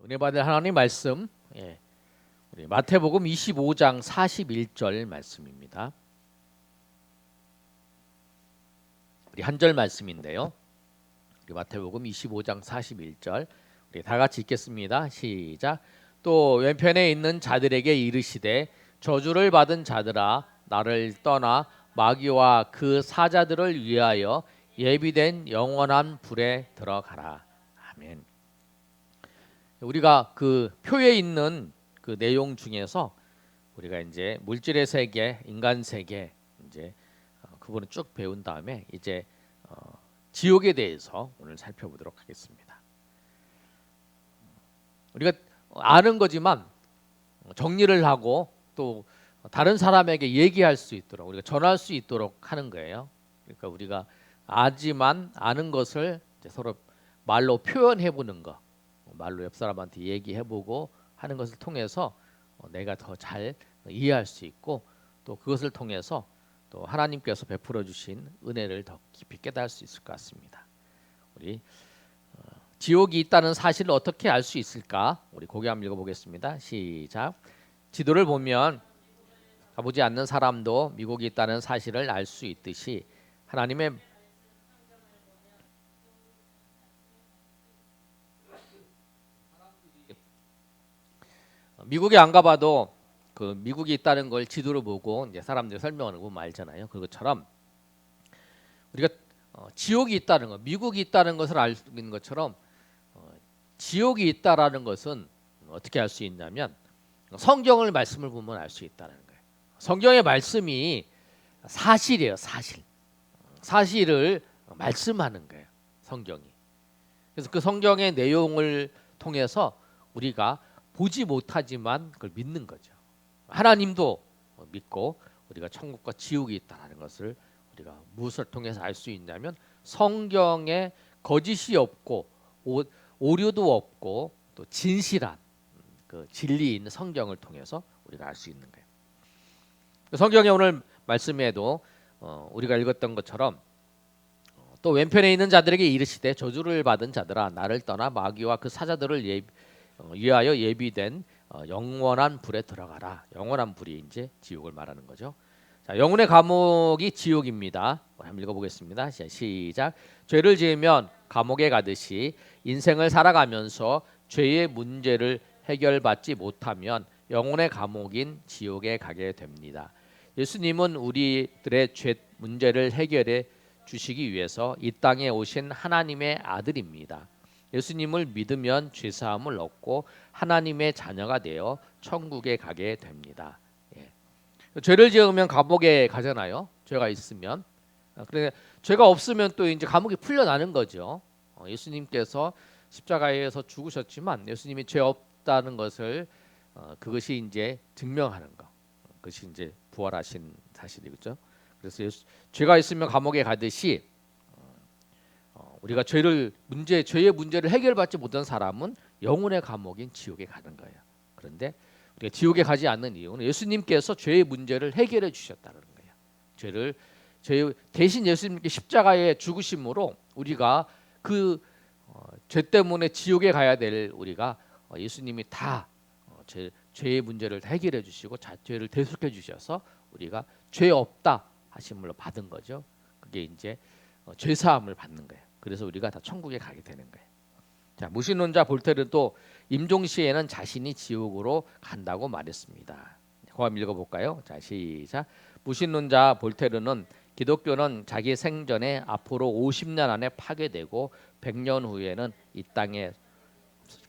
은혜 받을 하나님 말씀, 우리 마태복음 25장 41절 말씀입니다. 우리 한 절 말씀인데요. 우리 마태복음 25장 41절 우리 다 같이 읽겠습니다. 시작. 또 왼편에 있는 자들에게 이르시되 저주를 받은 자들아 나를 떠나 마귀와 그 사자들을 위하여 예비된 영원한 불에 들어가라. 아멘. 우리가 그 표에 있는 그 내용 중에서 우리가 이제 물질의 세계, 인간 세계 이제 그분을 쭉 배운 다음에 이제 지옥에 대해서 오늘 살펴보도록 하겠습니다. 우리가 아는 거지만 정리를 하고 또 다른 사람에게 얘기할 수 있도록 우리가 전할 수 있도록 하는 거예요. 그러니까 우리가 아지만 아는 것을 이제 서로 말로 표현해 보는 거. 말로 옆 사람한테 얘기해보고 하는 것을 통해서 내가 더 잘 이해할 수 있고 또 그것을 통해서 또 하나님께서 베풀어 주신 은혜를 더 깊이 깨달을 수 있을 것 같습니다. 우리 지옥이 있다는 사실을 어떻게 알 수 있을까? 우리 고개 한번 읽어보겠습니다. 시작. 지도를 보면 가보지 않는 사람도 미국이 있다는 사실을 알 수 있듯이 하나님의 미국에 안 가봐도 그 미국이 있다는 걸 지도로 보고 이제 사람들이 설명하는 거 보면 알잖아요. 그것처럼 우리가 지옥이 있다는 것, 미국이 있다는 것을 알 수 있는 것처럼 지옥이 있다라는 것은 어떻게 알 수 있냐면 성경을 말씀을 보면 알 수 있다는 거예요. 성경의 말씀이 사실이에요, 사실. 사실을 말씀하는 거예요, 성경이. 그래서 그 성경의 내용을 통해서 우리가 보지 못하지만 그걸 믿는 거죠. 하나님도 믿고 우리가 천국과 지옥이 있다는 것을 우리가 무엇을 통해서 알 수 있냐면 성경에 거짓이 없고 오류도 없고 또 진실한 그 진리 있는 성경을 통해서 우리가 알 수 있는 거예요. 성경의 오늘 말씀에도 우리가 읽었던 것처럼 또 왼편에 있는 자들에게 이르시되 저주를 받은 자들아 나를 떠나 마귀와 그 사자들을 위하여 예비된 영원한 불에 들어가라. 영원한 불이 이제 지옥을 말하는 거죠. 자, 영혼의 감옥이 지옥입니다. 한번 읽어보겠습니다. 시작. 죄를 지으면 감옥에 가듯이 인생을 살아가면서 죄의 문제를 해결받지 못하면 영혼의 감옥인 지옥에 가게 됩니다. 예수님은 우리들의 죄 문제를 해결해 주시기 위해서 이 땅에 오신 하나님의 아들입니다. 예수님을 믿으면 죄사함을 얻고 하나님의 자녀가 되어 천국에 가게 됩니다. 죄를 지으면 감옥에 가잖아요. 죄가 있으면. 그런데 죄가 없으면 또 이제 감옥이 풀려나는 거죠. 예수님께서 십자가에서 죽으셨지만 예수님이 죄 없다는 것을 그것이 이제 증명하는 거. 그것이 이제 부활하신 사실이죠. 그래서 죄가 있으면 감옥에 가듯이 우리가 죄의 문제를 해결받지 못한 사람은 영혼의 감옥인 지옥에 가는 거예요. 그런데 우리가 지옥에 가지 않는 이유는 예수님께서 죄의 문제를 해결해 주셨다는 거예요. 죄 대신 예수님께 십자가에 죽으심으로 우리가 그 죄 때문에 지옥에 가야 될 우리가 예수님이 다 죄의 문제를 해결해 주시고 죄를 대속해 주셔서 우리가 죄 없다 하심으로 받은 거죠. 그게 이제 죄 사함을 받는 거예요. 그래서 우리가 다 천국에 가게 되는 거예요. 자, 무신론자 볼테르도 임종시에는 자신이 지옥으로 간다고 말했습니다. 그거 한번 읽어볼까요? 자, 시작. 무신론자 볼테르는 기독교는 자기 생전에 앞으로 50년 안에 파괴되고 100년 후에는 이 땅에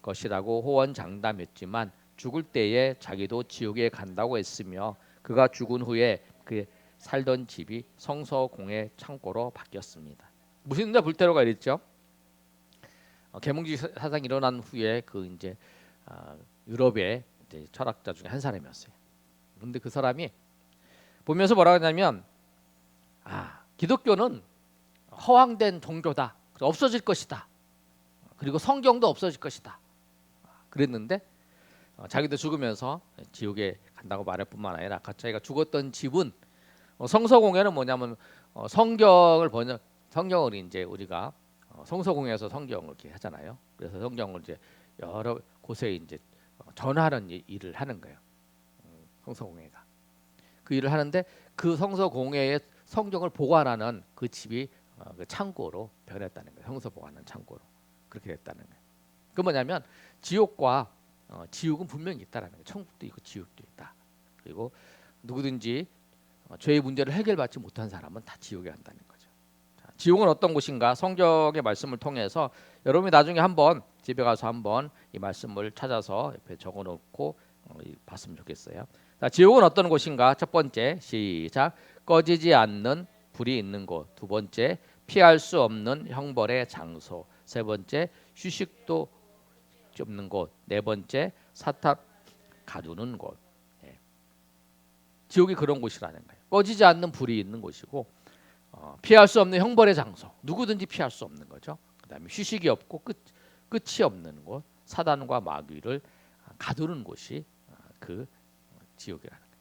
것이라고 호언장담했지만 죽을 때에 자기도 지옥에 간다고 했으며 그가 죽은 후에 그 살던 집이 성서공의 창고로 바뀌었습니다. 무신론자 볼테르가 이랬죠. 계몽주의 사상이 일어난 후에 그 이제 유럽의 이제 철학자 중에 한 사람이었어요. 그런데 그 사람이 보면서 뭐라고 했냐면 기독교는 허황된 종교다. 없어질 것이다. 그리고 성경도 없어질 것이다. 그랬는데 자기도 죽으면서 지옥에 간다고 말할 뿐만 아니라 자기가 죽었던 집은 성서공예는 뭐냐면 성경을 이제 우리가 성서공예에서 성경을 이렇게 하잖아요. 그래서 성경을 이제 여러 곳에 이제 전하는 일을 하는 거예요. 성서공회가 그 일을 하는데 그 성서공회의 성경을 보관하는 그 집이 그 창고로 변했다는 거예요. 성서 보관하는 창고로 그렇게 됐다는 거예요. 그 뭐냐면 지옥과 지옥은 분명히 있다라는 거예요. 천국도 있고 지옥도 있다. 그리고 누구든지 죄의 문제를 해결받지 못한 사람은 다 지옥에 간다는 거죠. 자, 지옥은 어떤 곳인가? 성경의 말씀을 통해서 여러분이 나중에 한번 집에 가서 한번 이 말씀을 찾아서 옆에 적어놓고 봤으면 좋겠어요. 자, 지옥은 어떤 곳인가? 첫 번째 시작. 꺼지지 않는 불이 있는 곳. 두 번째 피할 수 없는 형벌의 장소. 세 번째 휴식도 없는 곳. 네 번째 사탄 가두는 곳. 지옥이 그런 곳이라는 거예요. 꺼지지 않는 불이 있는 곳이고 피할 수 없는 형벌의 장소. 누구든지 피할 수 없는 거죠. 그다음에 휴식이 없고 끝이 없는 곳. 사단과 마귀를 가두는 곳이 그 지옥이라는 거예요.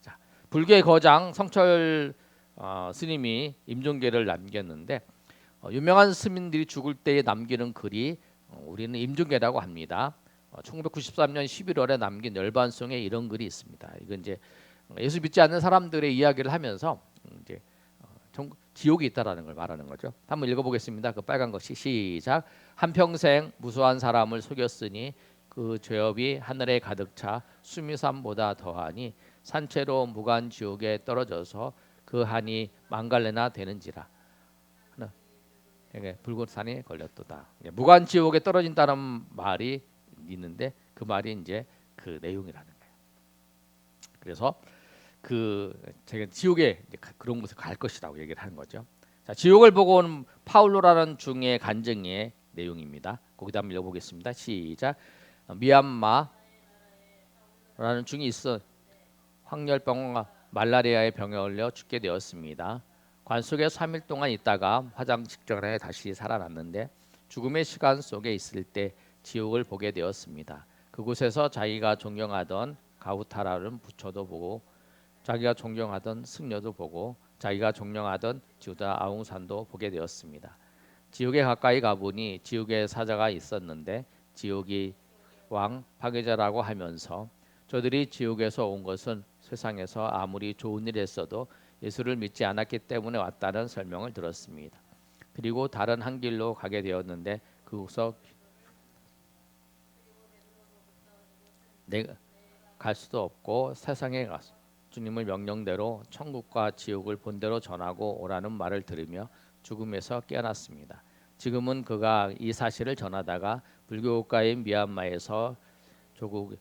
자, 불교의 거장 성철 스님이 임종계를 남겼는데 유명한 스님들이 죽을 때에 남기는 글이 우리는 임종계라고 합니다. 1993년 11월에 남긴 열반송에 이런 글이 있습니다. 이건 이제 예수 믿지 않는 사람들의 이야기를 하면서 이제 지옥이 있다라는 걸 말하는 거죠. 한번 읽어보겠습니다. 그 빨간 것이 시작. 한평생 무수한 사람을 속였으니 그 죄업이 하늘에 가득 차 수미산보다 더하니 산채로 무간 지옥에 떨어져서 그 한이 망갈래나 되는지라. 붉은 산이 걸렸도다. 무간 지옥에 떨어진다는 말이 있는데 그 말이 이제 그 내용이라는 거예요. 그래서 제가 지옥에 그런 곳에 갈 것이라고 얘기를 하는 거죠. 자, 지옥을 보고 온 파울로라는 중의 간증의 내용입니다. 거기다 한번 읽어보겠습니다. 시작. 미얀마라는 중이 있어 황열병과 말라리아의 병에 걸려 죽게 되었습니다. 관 속에 3일 동안 있다가 화장 직전에 다시 살아났는데 죽음의 시간 속에 있을 때 지옥을 보게 되었습니다. 그곳에서 자기가 존경하던 가우타라는 부처도 보고 자기가 존경하던 승려도 보고 자기가 존경하던 주다 아웅산도 보게 되었습니다. 지옥에 가까이 가보니 지옥에 사자가 있었는데 지옥이 왕 파괴자라고 하면서 저들이 지옥에서 온 것은 세상에서 아무리 좋은 일 했어도 예수를 믿지 않았기 때문에 왔다는 설명을 들었습니다. 그리고 다른 한 길로 가게 되었는데 그곳서 내가 갈 수도 없고 세상에 가서 주님의 명령대로 천국과 지옥을 본대로 전하고 오라는 말을 들으며 죽음에서 깨어났습니다. 지금은 그가 이 사실을 전하다가 불교국가인 미얀마에서 조국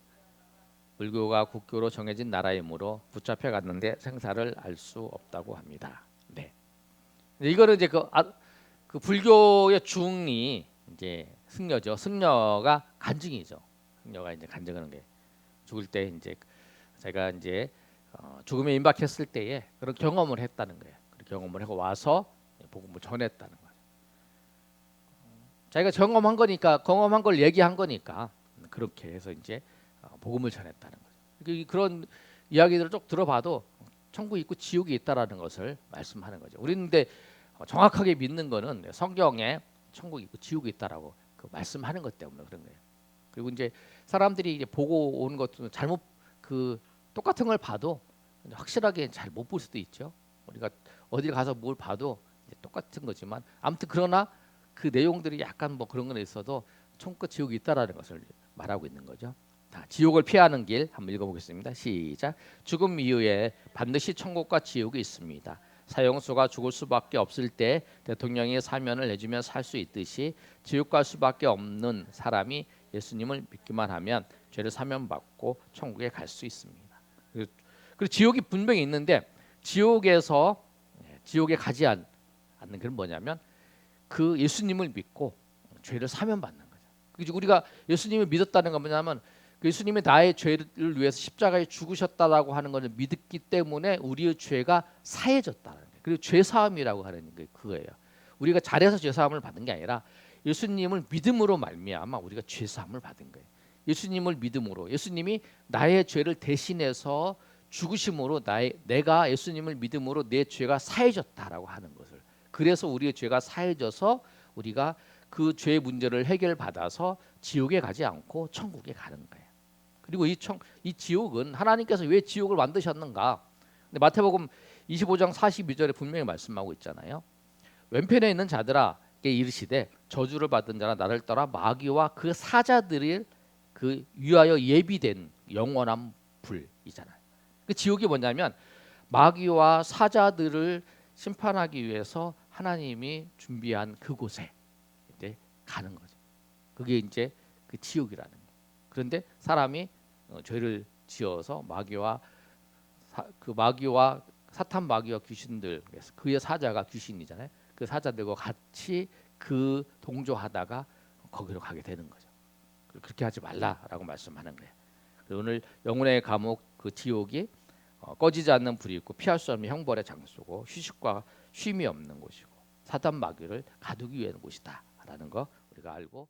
불교가 국교로 정해진 나라이므로 붙잡혀 갔는데 생사를 알 수 없다고 합니다. 네. 이거는 이제 그 불교의 중이 이제 승려죠. 승려가 간증이죠. 승려가 이제 간증하는 게 죽을 때 이제 제가 이제 죽음에 임박했을 때에 그런 경험을 했다는 거예요. 그런 경험을 하고 와서 복음을 전했다는 거예요. 자기가 경험한 거니까 경험한 걸 얘기한 거니까 그렇게 해서 이제 복음을 전했다는 거죠. 그런 이야기들을 쭉 들어봐도 천국이 있고 지옥이 있다라는 것을 말씀하는 거죠. 우리는 근데 정확하게 믿는 거는 성경에 천국이 있고 지옥이 있다라고 말씀하는 것 때문에 그런 거예요. 그리고 이제 사람들이 이제 보고 온 것도 잘못 똑같은 걸 봐도 확실하게 잘 못 볼 수도 있죠. 우리가 어딜 가서 뭘 봐도 똑같은 거지만 아무튼 그러나 그 내용들이 약간 뭐 그런 건 있어도 천국과 지옥이 있다라는 것을 말하고 있는 거죠. 자, 지옥을 피하는 길 한번 읽어보겠습니다. 시작. 죽음 이후에 반드시 천국과 지옥이 있습니다. 사형수가 죽을 수밖에 없을 때 대통령이 사면을 내주면 살 수 있듯이 지옥 갈 수밖에 없는 사람이 예수님을 믿기만 하면 죄를 사면받고 천국에 갈 수 있습니다. 그리고 지옥이 분명히 있는데 지옥에 가지 않는 건 뭐냐면 그 예수님을 믿고 죄를 사면받는 거죠. 그래서 우리가 예수님을 믿었다는 건 뭐냐면 그 예수님이 나의 죄를 위해서 십자가에 죽으셨다라고 하는 것을 믿기 때문에 우리의 죄가 사해졌다는 거예요. 그리고 죄 사함이라고 하는 게 그거예요. 우리가 잘해서 죄 사함을 받은 게 아니라 예수님을 믿음으로 말미암아 우리가 죄 사함을 받은 거예요. 예수님을 믿음으로 예수님이 나의 죄를 대신해서 죽으심으로 내가 예수님을 믿음으로 내 죄가 사해졌다라고 하는 것을 그래서 우리의 죄가 사해져서 우리가 그 죄 문제를 해결받아서 지옥에 가지 않고 천국에 가는 거예요. 그리고 이 지옥은 하나님께서 왜 지옥을 만드셨는가? 근데 마태복음 25장 42절에 분명히 말씀하고 있잖아요. 왼편에 있는 자들아게 이르시되 저주를 받은 자라 나를 따라 마귀와 그 사자들을 그 위하여 예비된 영원한 불이잖아요. 그 지옥이 뭐냐면 마귀와 사자들을 심판하기 위해서 하나님이 준비한 그곳에 이제 가는 거죠. 그게 이제 그 지옥이라는 거예요. 그런데 사람이 죄를 지어서 마귀와 사탄 마귀와 귀신들, 그의 사자가 귀신이잖아요. 그 사자들과 같이 그 동조하다가 거기로 가게 되는 거죠. 그렇게 하지 말라라고 말씀하는 거예요. 오늘 영혼의 감옥 그 지옥이 꺼지지 않는 불이 있고 피할 수 없는 형벌의 장소고 휴식과 쉼이 없는 곳이고 사단 마귀를 가두기 위한 곳이다라는 거 우리가 알고